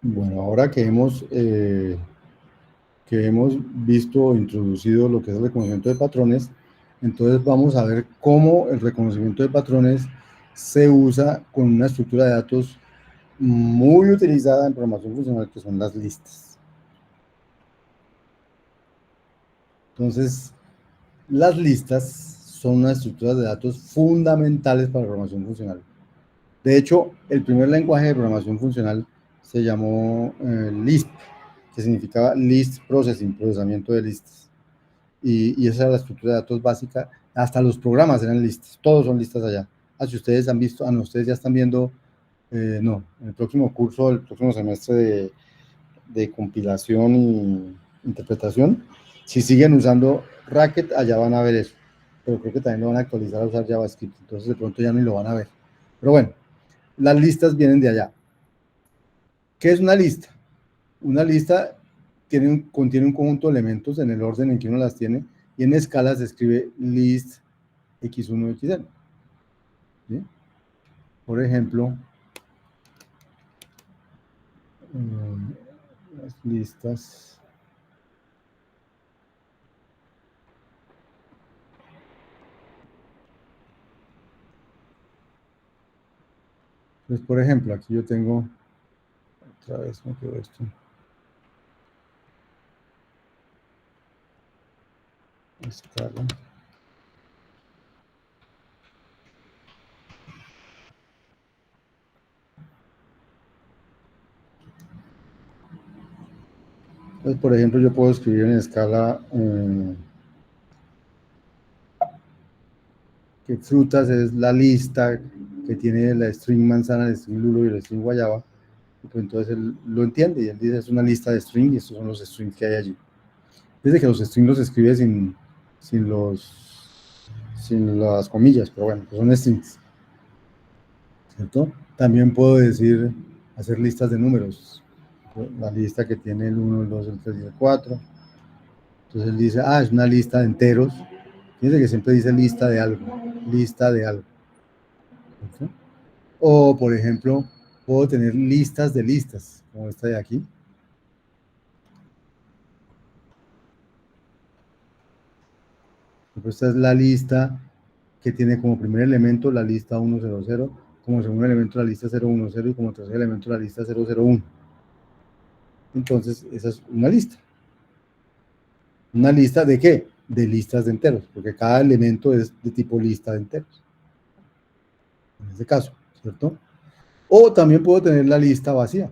Bueno, ahora que hemos visto o introducido lo que es el reconocimiento de patrones, entonces vamos a ver cómo el reconocimiento de patrones se usa con una estructura de datos muy utilizada en programación funcional, que son las listas. Entonces, las listas son unas estructuras de datos fundamentales para la programación funcional. De hecho, el primer lenguaje de programación funcional se llamó Lisp, que significaba List Processing, procesamiento de listas. Y esa era la estructura de datos básica. Hasta los programas eran listas, todos son listas allá. Si ustedes han visto, no, ustedes ya están viendo, no, en el próximo curso, el próximo semestre de compilación y interpretación, si siguen usando Racket, allá van a ver eso. Pero creo que también lo van a actualizar a usar JavaScript, entonces de pronto ya ni lo van a ver. Pero bueno, las listas vienen de allá. ¿Qué es una lista? Una lista contiene un conjunto de elementos en el orden en que uno las tiene, y en escala se escribe list x1, xn. ¿Sí? Por ejemplo, las listas. Pues, por ejemplo, aquí yo tengo, otra vez me quedó esto, escala. Entonces, por ejemplo, yo puedo escribir en escala que frutas es la lista que tiene la string manzana, el string lulo y el string guayaba. Y pues entonces él lo entiende y él dice, es una lista de string y estos son los strings que hay allí. Desde que los strings los escribe sin, sin las comillas, pero bueno, pues son strings, ¿cierto? También puedo decir, hacer listas de números. La lista que tiene el 1, el 2, el 3 y el 4. Entonces él dice, es una lista de enteros. Fíjense que siempre dice lista de algo, lista de algo. ¿Cierto? O, por ejemplo, puedo tener listas de listas, como esta de aquí. Esta es la lista que tiene como primer elemento la lista 100, como segundo elemento la lista 010 y como tercer elemento la lista 001. Entonces, esa es una lista. ¿Una lista de qué? De listas de enteros, porque cada elemento es de tipo lista de enteros. En este caso, ¿cierto? O también puedo tener la lista vacía.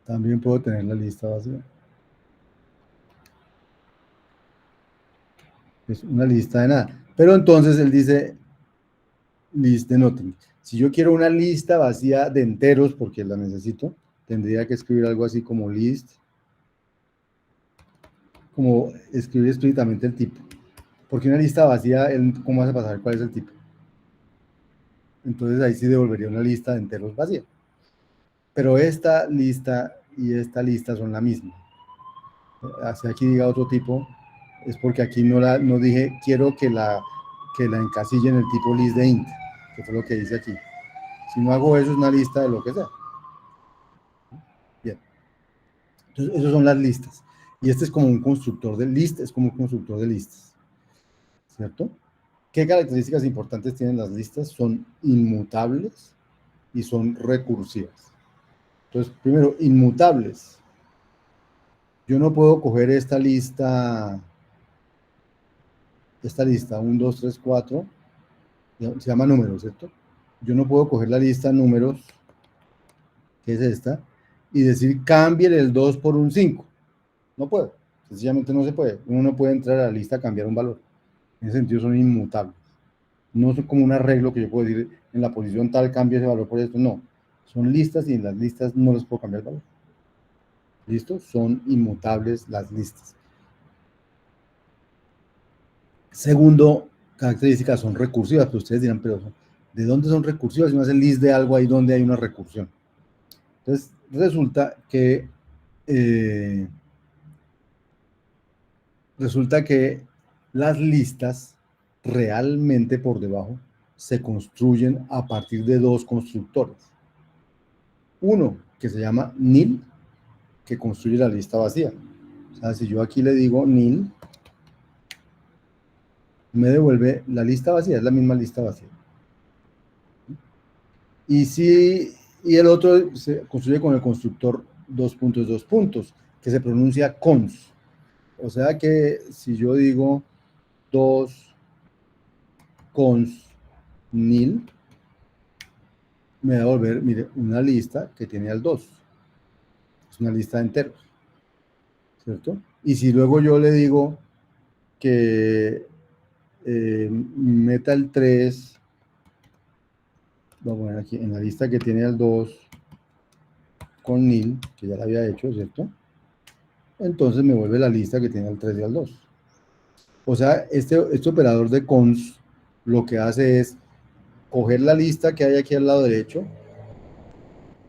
También puedo tener la lista vacía. Es una lista de nada. Pero entonces él dice list de nothing. Si yo quiero una lista vacía de enteros, porque la necesito, tendría que escribir algo así como list, como escribir explícitamente el tipo. Porque una lista vacía, ¿cómo vas a pasar cuál es el tipo? Entonces ahí sí devolvería una lista de enteros vacía. Pero esta lista y esta lista son la misma. Hacia aquí diga otro tipo, es porque aquí no dije quiero que la encasille en el tipo list de int, que fue lo que dice aquí. Si no hago eso, es una lista de lo que sea. Bien. Entonces, esas son las listas. Y este es como un constructor de listas, es como un constructor de listas. ¿Cierto? ¿Qué características importantes tienen las listas? Son inmutables y son recursivas. Entonces, primero, inmutables. Yo no puedo coger esta lista 1, 2, 3, 4, se llama números, ¿cierto? Yo no puedo coger la lista números, que es esta, y decir cambie el 2 por un 5. No puedo, sencillamente no se puede. Uno no puede entrar a la lista a cambiar un valor. En ese sentido son inmutables. No son como un arreglo que yo puedo decir en la posición tal cambio ese valor por esto, no. Son listas y en las listas no les puedo cambiar el valor. ¿Listo? Son inmutables las listas. Segundo, características son recursivas, pero ustedes dirán, pero ¿de dónde son recursivas? Si no hacen list de algo ahí donde hay una recursión. Entonces, resulta que Las listas realmente por debajo se construyen a partir de dos constructores. Uno que se llama nil, que construye la lista vacía. O sea, si yo aquí le digo nil, me devuelve la lista vacía, es la misma lista vacía. Y el otro se construye con el constructor dos puntos, que se pronuncia cons. O sea que si yo digo dos cons nil, me va a devolver, mire, una lista que tiene al 2. Es una lista de enteros, ¿cierto? Y si luego yo le digo que meta el 3, vamos a poner aquí, en la lista que tiene al 2 con nil, que ya la había hecho, ¿cierto? Entonces me vuelve la lista que tiene al 3 y al 2. O sea, este operador de cons lo que hace es coger la lista que hay aquí al lado derecho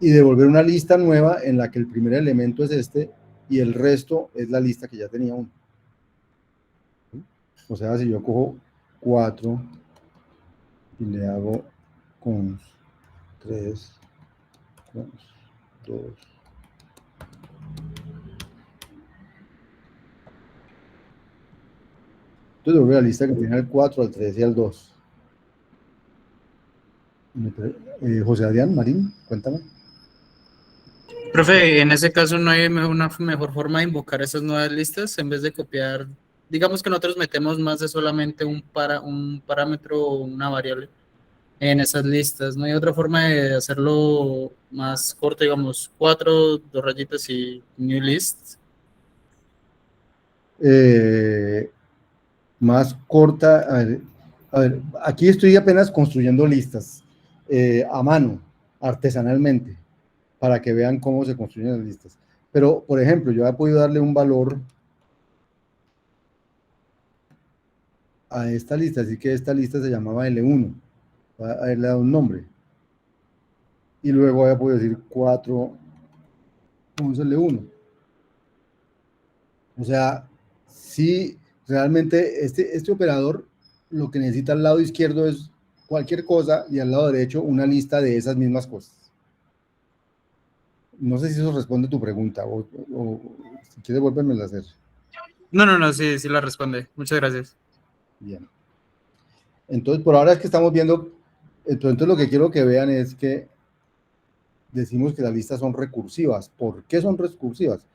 y devolver una lista nueva en la que el primer elemento es este y el resto es la lista que ya tenía uno. O sea, si yo cojo 4 y le hago cons 3, cons 2, entonces devuelve la lista que tiene al 4, al 3 y al 2. José Adrián Marín, cuéntame. Profe, en ese caso no hay una mejor forma de invocar esas nuevas listas en vez de copiar. Digamos que nosotros metemos más de solamente un parámetro o una variable en esas listas. No hay otra forma de hacerlo más corto, digamos, cuatro, dos rayitas y new list. Más corta, a ver, aquí estoy apenas construyendo listas a mano, artesanalmente, para que vean cómo se construyen las listas. Pero, por ejemplo, yo he podido darle un valor a esta lista, así que esta lista se llamaba L1, voy a haberle dado un nombre. Y luego voy a poder decir 4, vamos a L1. O sea, si realmente este operador lo que necesita al lado izquierdo es cualquier cosa y al lado derecho una lista de esas mismas cosas. No sé si eso responde a tu pregunta o si quieres volverme a hacer. No, sí, sí la responde. Muchas gracias. Bien. Entonces, por ahora es que estamos viendo, entonces lo que quiero que vean es que decimos que las listas son recursivas. ¿Por qué son recursivas?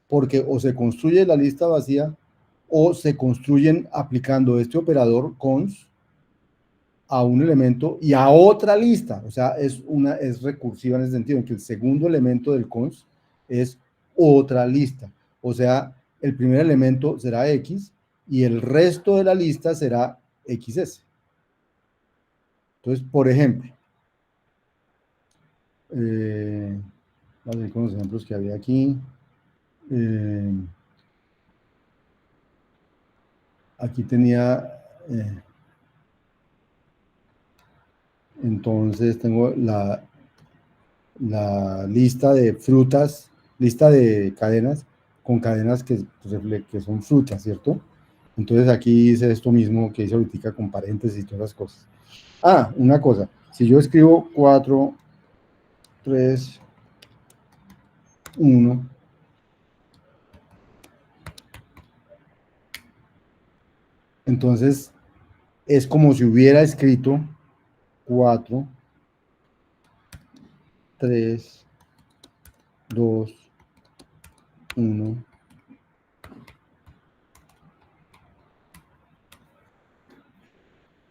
Porque o se construye la lista vacía o se construyen aplicando este operador cons a un elemento y a otra lista. O sea, es recursiva en ese sentido, en que el segundo elemento del cons es otra lista. O sea, el primer elemento será X y el resto de la lista será XS. Entonces, por ejemplo, vamos a ver con los ejemplos que había aquí. Aquí tenía, entonces tengo la lista de frutas, lista de cadenas, con cadenas que son frutas, ¿cierto? Entonces aquí hice esto mismo que hice ahorita con paréntesis y todas las cosas. Ah, una cosa, si yo escribo 4, 3, 1, entonces es como si hubiera escrito 4, 3, 2, 1.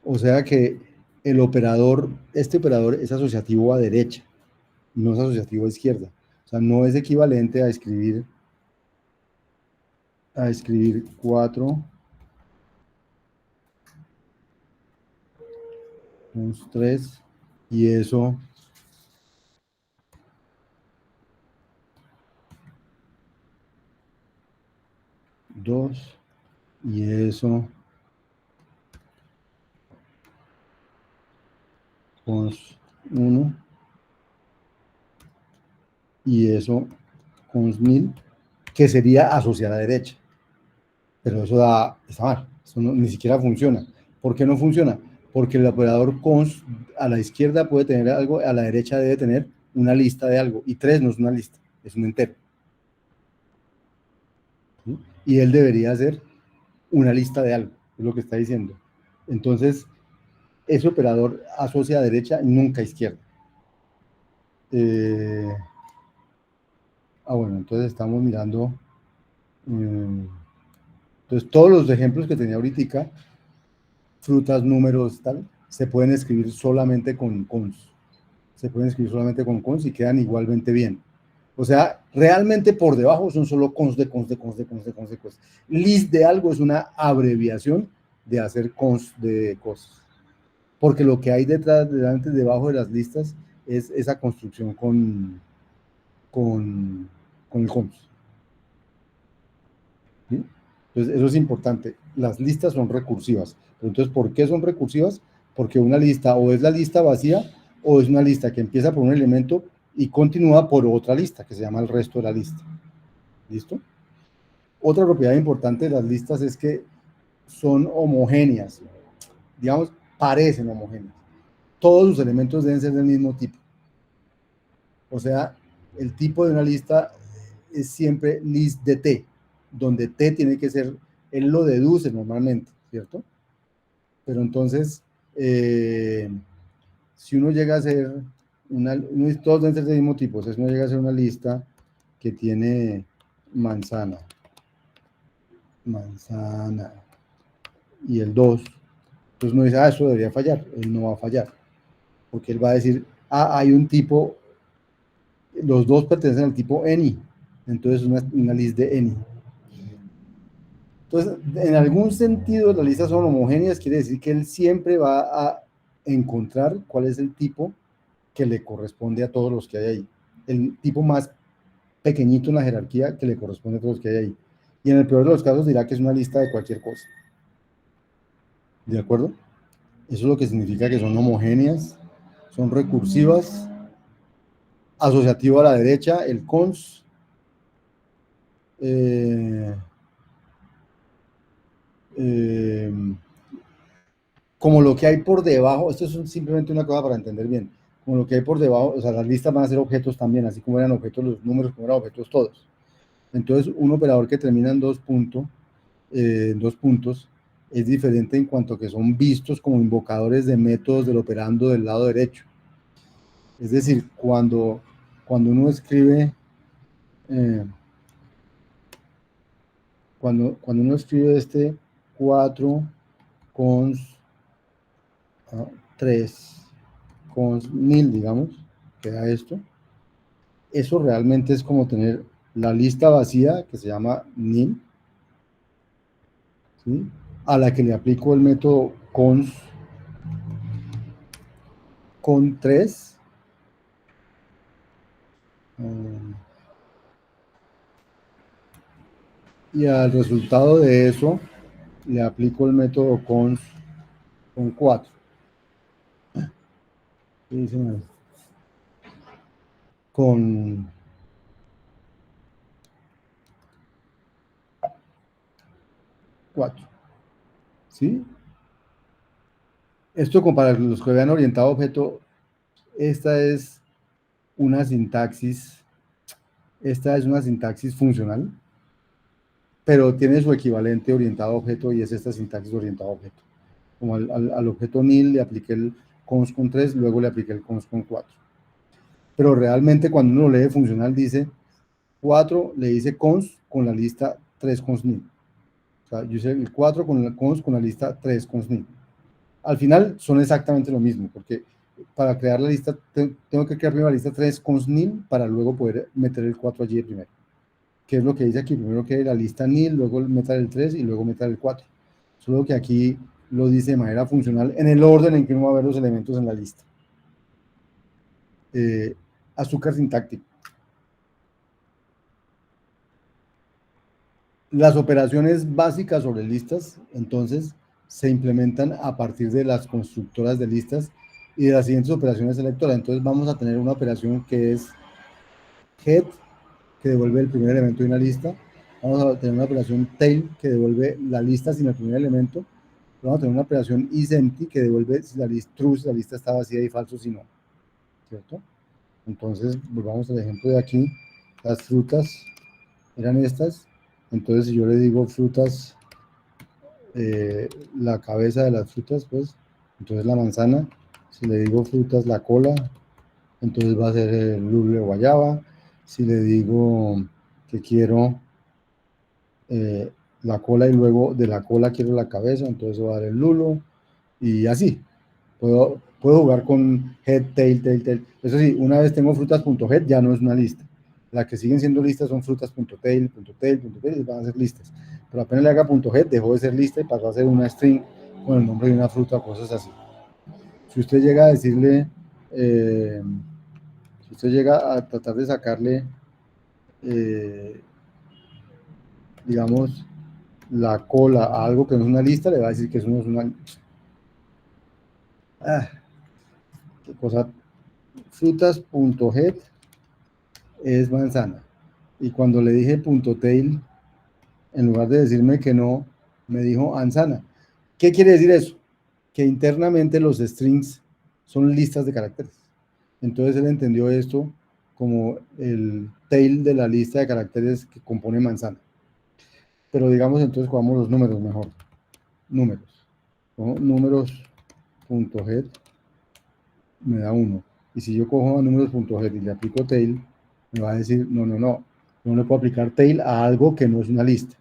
O sea que este operador es asociativo a derecha, no es asociativo a izquierda. O sea, no es equivalente a escribir 4, 3, y eso dos, y eso cons 1, y eso cons 1000, que sería asociar a derecha. Pero eso está mal. Eso ni siquiera funciona. ¿Por qué no funciona? Porque el operador const a la izquierda puede tener algo, a la derecha debe tener una lista de algo, y 3 no es una lista, es un entero. ¿Sí? Y él debería hacer una lista de algo, es lo que está diciendo. Entonces, ese operador asocia a derecha, nunca a izquierda. Bueno, entonces estamos mirando. Entonces, todos los ejemplos que tenía ahorita, frutas, números, tal, se pueden escribir solamente con cons. Se pueden escribir solamente con cons y quedan igualmente bien. O sea, realmente por debajo son solo cons de cons de cons de cons de cons de cons. List de algo es una abreviación de hacer cons de cosas. Porque lo que hay detrás, delante, debajo de las listas es esa construcción con el cons. ¿Sí? Entonces, eso es importante. Las listas son recursivas. Pero entonces, ¿por qué son recursivas? Porque una lista o es la lista vacía o es una lista que empieza por un elemento y continúa por otra lista que se llama el resto de la lista. ¿Listo? Otra propiedad importante de las listas es que son homogéneas. Digamos, parecen homogéneas. Todos sus elementos deben ser del mismo tipo. O sea, el tipo de una lista es siempre list de T, donde T tiene que ser, él lo deduce normalmente, ¿cierto? Pero entonces, si uno llega a hacer todos deben ser del mismo tipo, o sea, si uno llega a hacer una lista que tiene manzana, y el 2, entonces uno dice, eso debería fallar, él no va a fallar, porque él va a decir, hay un tipo, los dos pertenecen al tipo any, entonces una lista de any. Entonces, en algún sentido, las listas son homogéneas, quiere decir que él siempre va a encontrar cuál es el tipo que le corresponde a todos los que hay ahí. El tipo más pequeñito en la jerarquía que le corresponde a todos los que hay ahí. Y en el peor de los casos dirá que es una lista de cualquier cosa. ¿De acuerdo? Eso es lo que significa que son homogéneas, son recursivas, asociativo a la derecha, el cons, como lo que hay por debajo, esto es simplemente una cosa para entender bien, como lo que hay por debajo, o sea, las listas van a ser objetos también, así como eran objetos los números, como eran objetos todos. Entonces, un operador que termina en dos puntos es diferente en cuanto a que son vistos como invocadores de métodos del operando del lado derecho. Es decir, cuando uno escribe cuando uno escribe este 4 cons 3 cons 1000, digamos, queda esto, eso realmente es como tener la lista vacía que se llama nil, ¿sí? A la que le aplico el método cons con 3 y al resultado de eso le aplico el método cons con 4. Con 4, ¿sí? Esto, para los que vean orientado a objeto, esta es una sintaxis funcional, pero tiene su equivalente orientado a objeto y es esta sintaxis orientada a objeto. Como al objeto nil le apliqué el cons con 3, luego le apliqué el cons con 4. Pero realmente cuando uno lee funcional dice 4, le dice cons con la lista 3 cons nil. O sea, yo hice el 4 con el cons con la lista 3 cons nil. Al final son exactamente lo mismo, porque para crear la lista, tengo que crear primero la lista 3 cons nil para luego poder meter el 4 allí primero. ¿Qué es lo que dice aquí? Primero que la lista nil, luego meter el 3 y luego meter el 4. Solo que aquí lo dice de manera funcional en el orden en que uno va a ver los elementos en la lista. Azúcar sintáctico. Las operaciones básicas sobre listas, entonces, se implementan a partir de las constructoras de listas y de las siguientes operaciones selectoras. Entonces vamos a tener una operación que es head, que devuelve el primer elemento de una lista, vamos a tener una operación tail que devuelve la lista sin el primer elemento, vamos a tener una operación isEmpty que devuelve si la lista true, si la lista está vacía, y falso si no, ¿cierto? Entonces, volvamos al ejemplo de aquí, las frutas eran estas, entonces si yo le digo frutas, la cabeza de las frutas, pues, entonces la manzana, si le digo frutas, la cola, entonces va a ser el lulo de guayaba, si le digo que quiero la cola y luego de la cola quiero la cabeza, entonces va a dar el lulo, y así. Puedo jugar con head, tail, tail, tail. Eso sí, una vez tengo frutas.head, ya no es una lista. Las que siguen siendo listas son frutas.tail, tail, y van a ser listas. Pero apenas le haga .head, dejó de ser lista y pasó a ser una string con el nombre de una fruta o cosas así. Si usted llega a decirle, si usted llega a tratar de sacarle, digamos, la cola a algo que no es una lista, le va a decir que eso no es una... qué cosa. Frutas.head es manzana. Y cuando le dije .tail, en lugar de decirme que no, me dijo manzana. ¿Qué quiere decir eso? Que internamente los strings son listas de caracteres. Entonces él entendió esto como el tail de la lista de caracteres que compone manzana. Pero digamos, entonces jugamos los números mejor. Números. ¿No? Números.head me da 1. Y si yo cojo a números.head y le aplico tail, me va a decir, no, no, no. No le puedo aplicar tail a algo que no es una lista.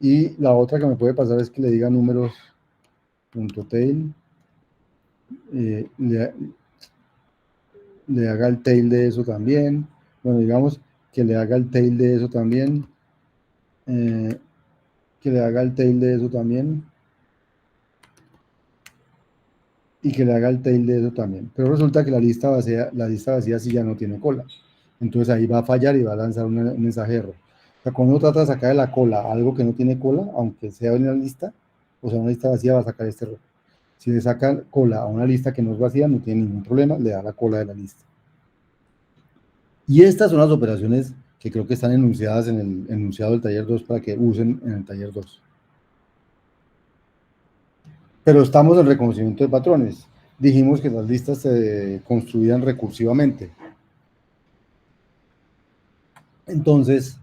Y la otra que me puede pasar es que le diga números.tail, le haga el tail de eso también. Bueno, digamos que le haga el tail de eso también. Que le haga el tail de eso también. Y que le haga el tail de eso también. Pero resulta que la lista vacía sí ya no tiene cola. Entonces ahí va a fallar y va a lanzar un mensaje de error. O sea, cuando uno trata de sacar de la cola algo que no tiene cola, aunque sea en la lista, o sea, una lista vacía, va a sacar este error. Si le saca cola a una lista que no es vacía, no tiene ningún problema, le da la cola de la lista. Y estas son las operaciones que creo que están enunciadas en el enunciado del taller 2 para que usen en el taller 2. Pero estamos en reconocimiento de patrones. Dijimos que las listas se construían recursivamente. Entonces,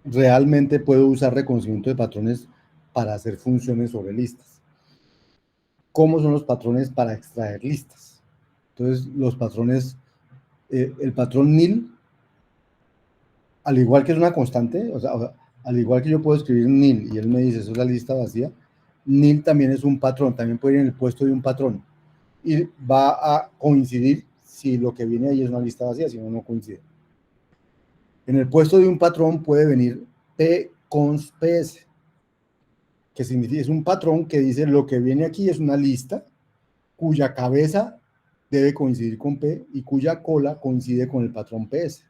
realmente puedo usar reconocimiento de patrones para hacer funciones sobre listas. ¿Cómo son los patrones para extraer listas? Entonces, los patrones, el patrón nil, al igual que es una constante, o sea, al igual que yo puedo escribir nil y él me dice, eso es la lista vacía, nil también es un patrón, también puede ir en el puesto de un patrón y va a coincidir si lo que viene ahí es una lista vacía, si no, no coincide. En el puesto de un patrón puede venir P const PS, que significa, es un patrón que dice lo que viene aquí es una lista cuya cabeza debe coincidir con P y cuya cola coincide con el patrón PS.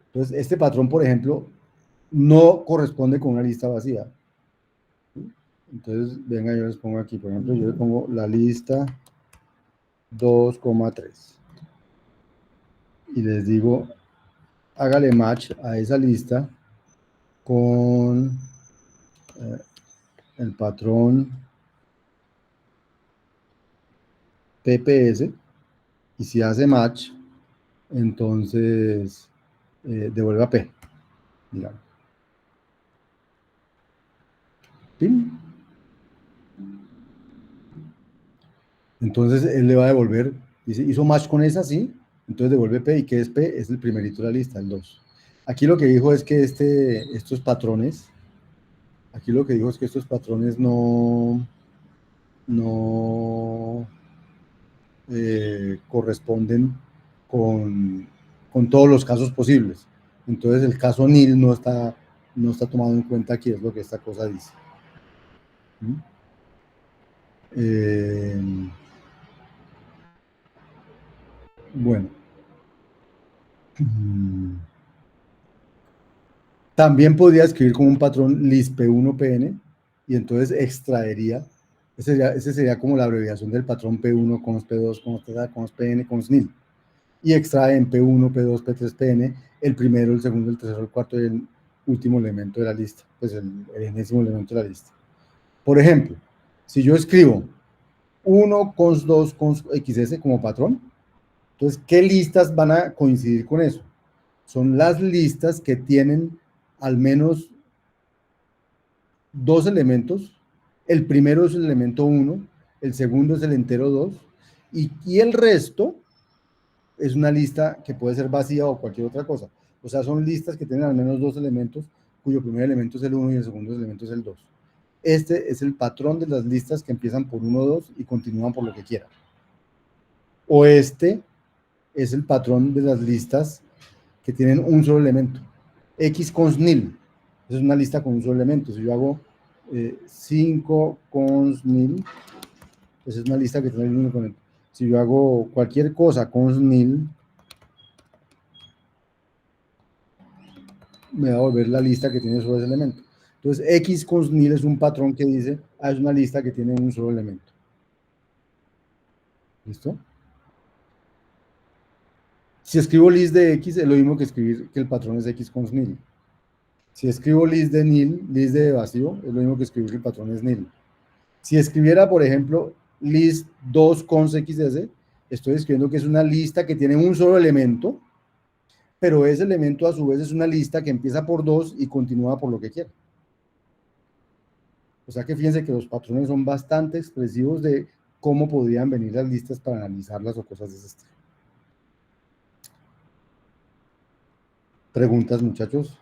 Entonces, este patrón, por ejemplo, no corresponde con una lista vacía. Entonces, venga, yo les pongo aquí, por ejemplo, yo le pongo la lista 2,3 y les digo, hágale match a esa lista con el patrón PPS, y si hace match, entonces devuelve a P, digamos. ¿Sí? Entonces él le va a devolver, dice, hizo match con esa, sí, entonces devuelve P, y ¿qué es P? Es el primerito de la lista, el 2. Aquí lo que dijo es que estos patrones, aquí lo que dijo es que estos patrones no corresponden con todos los casos posibles. Entonces el caso nil no está tomado en cuenta aquí, es lo que esta cosa dice. Bueno. También podría escribir con un patrón lisp1pn y entonces extraería, ese sería como la abreviación del patrón P1, const P2, const T, const PN, const nil. y extrae en P1, P2, P3, Pn el primero, el segundo, el tercero, el cuarto y el último elemento de la lista, pues el enésimo elemento de la lista. Por ejemplo, si yo escribo 1 cons 2 cons xs como patrón, entonces, ¿qué listas van a coincidir con eso? Son las listas que tienen al menos dos elementos. El primero es el elemento 1, el segundo es el entero 2, y el resto es una lista que puede ser vacía o cualquier otra cosa. O sea, son listas que tienen al menos dos elementos, cuyo primer elemento es el 1 y el segundo elemento es el 2. Este es el patrón de las listas que empiezan por 1, 2 y continúan por lo que quieran. O este es el patrón de las listas que tienen un solo elemento. X cons nil, es una lista con un solo elemento. Si yo hago 5 cons nil, pues es una lista que tiene el único elemento. Si yo hago cualquier cosa cons nil, me va a volver la lista que tiene solo ese elemento. Entonces, X cons nil es un patrón que dice, es una lista que tiene un solo elemento. ¿Listo? Si escribo list de X, es lo mismo que escribir que el patrón es X cons nil. Si escribo list de nil, list de vacío, es lo mismo que escribir que el patrón es nil. Si escribiera, por ejemplo, list 2 cons xs, estoy escribiendo que es una lista que tiene un solo elemento, pero ese elemento a su vez es una lista que empieza por 2 y continúa por lo que quiera. O sea que fíjense que los patrones son bastante expresivos de cómo podrían venir las listas para analizarlas o cosas de ese estilo. ¿Preguntas, muchachos?